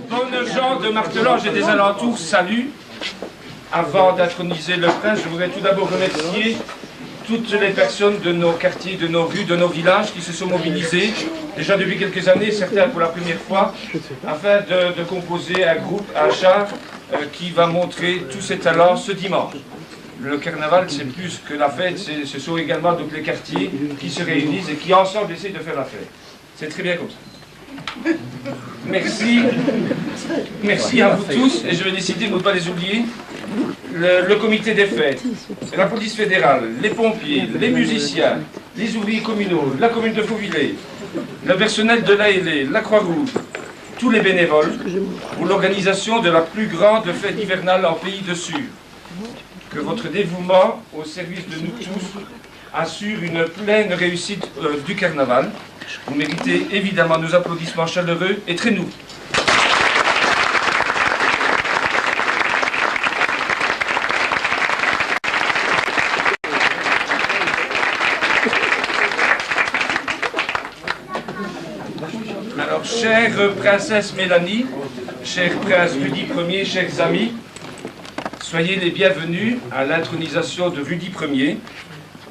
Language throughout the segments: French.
Bonnes gens de Martelange et des alentours, salut. Avant d'introniser le prince, je voudrais tout d'abord remercier toutes les personnes de nos quartiers, de nos rues, de nos villages qui se sont mobilisés, déjà depuis quelques années, certains pour la première fois, afin de composer un groupe, un char, qui va montrer tous ses talents ce dimanche. Le carnaval, c'est plus que la fête, ce sont également donc les quartiers qui se réunissent et qui ensemble essaient de faire la fête. C'est très bien comme ça. Merci. Merci à vous tous, et je vais décider de ne pas les oublier. Le comité des fêtes, la police fédérale, les pompiers, les musiciens, les ouvriers communaux, la commune de Fauvillers, le personnel de l'ALE, la Croix-Rouge, tous les bénévoles pour l'organisation de la plus grande fête hivernale en Pays de Sûre. Que votre dévouement au service de nous tous assure une pleine réussite du carnaval. Vous méritez évidemment nos applaudissements chaleureux et très nous. Alors, chère princesse Mélanie, cher prince Rudi Ier, chers amis, soyez les bienvenus à l'intronisation de Rudi Ier,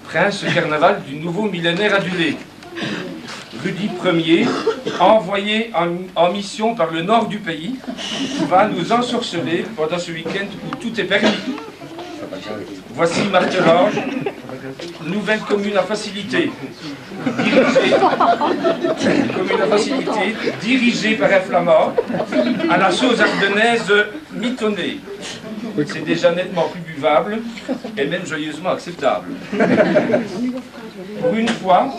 prince carnaval du nouveau millénaire adulé. Rudi Ier, envoyé en mission par le nord du pays, va nous ensorceler pendant ce week-end où tout est permis. Voici Martelange, nouvelle commune à facilité, dirigée par un flamand, à la sauce ardennaise mitonnée. C'est déjà nettement plus buvable et même joyeusement acceptable. Pour une fois,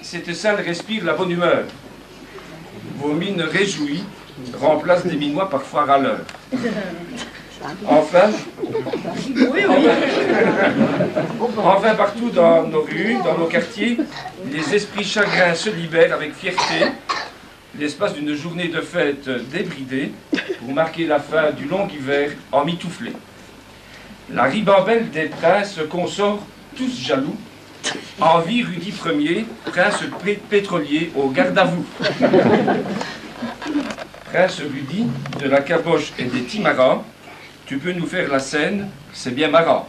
cette salle respire la bonne humeur. Vos mines réjouies remplacent des Minois parfois râleurs. Enfin, partout dans nos rues, dans nos quartiers, les esprits chagrins se libèrent avec fierté, l'espace d'une journée de fête débridée, pour marquer la fin du long hiver en mitouflé. La ribambelle des princes consorts, tous jaloux, envie Rudi Ier, prince pétrolier au garde à vous. Prince Rudi, de la caboche et des timarans, tu peux nous faire la scène, c'est bien marrant.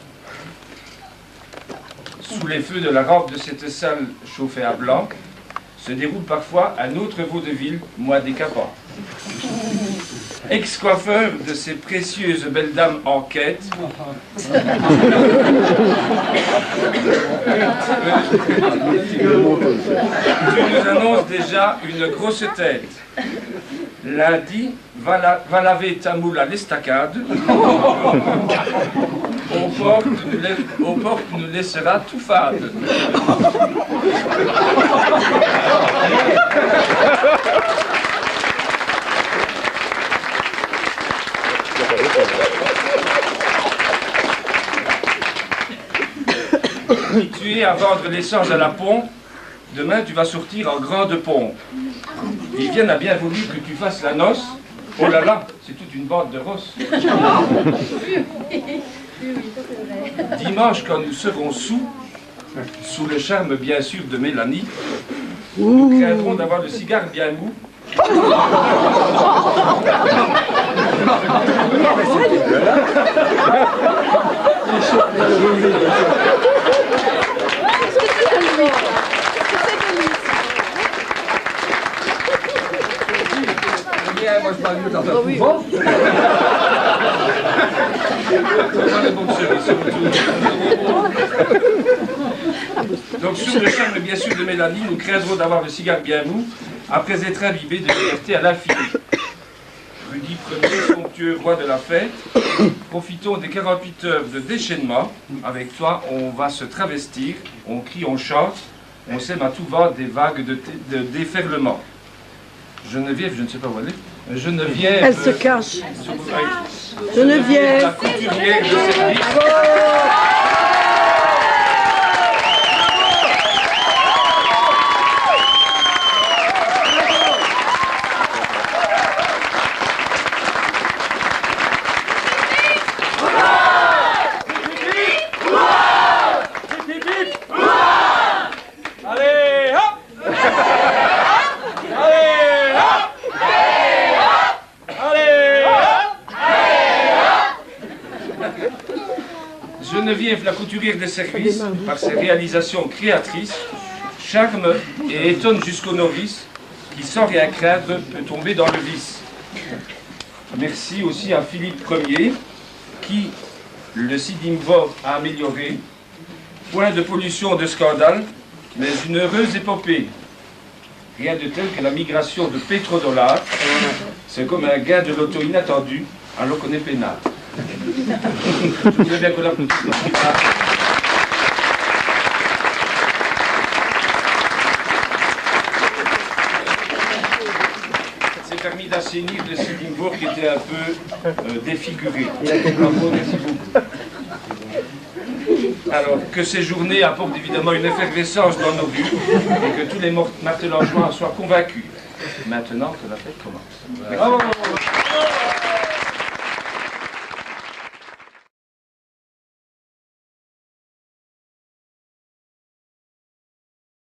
Sous les feux de la rampe de cette salle chauffée à blanc, se déroule parfois un autre vaudeville, moins décapant. Ex-coiffeur de ces précieuses belles dames en quête, tu nous annonces déjà une grosse tête. Lundi, va laver ta moule à l'estacade. Aux portes nous laissera tout fade. Habitué à vendre l'essence à la pompe, demain tu vas sortir en grande pompe. Viviane a bien voulu que tu fasses la noce. Oh là là, c'est toute une bande de rosses. Dimanche, quand nous serons sous le charme bien sûr de Mélanie, nous craindrons d'avoir le cigare bien mou. Moi je parle mieux dans un couvent. Donc sur le charme bien sûr de Mélanie, nous craindrons d'avoir le cigare bien mou, après être imbibé de liberté à l'infini. Rudi Ier, somptueux roi de la fête, profitons des 48 heures de déchaînement. Avec toi, on va se travestir, on crie, on chante, on sème à tout va des vagues de déferlement. Geneviève, je ne sais pas où elle est. Geneviève. Elle se cache. Geneviève. La couturière de service. Geneviève, la couturière de service, par ses réalisations créatrices, charme et étonne jusqu'aux novices, qui sans rien craindre peut tomber dans le vice. Merci aussi à Philippe Ier, qui le Sidimvor a amélioré. Point de pollution, de scandale, mais une heureuse épopée. Rien de tel que la migration de pétrodollars. C'est comme un gain de l'auto inattendu, alors qu'on est peinard. Je voudrais bien qu'on applaudisse. C'est permis d'assainir le Sidimvor qui était un peu défiguré. Bravo, merci beaucoup. Alors, que ces journées apportent évidemment une effervescence dans nos rues et que tous les martelangeois soient convaincus. Maintenant que la fête commence. Bravo.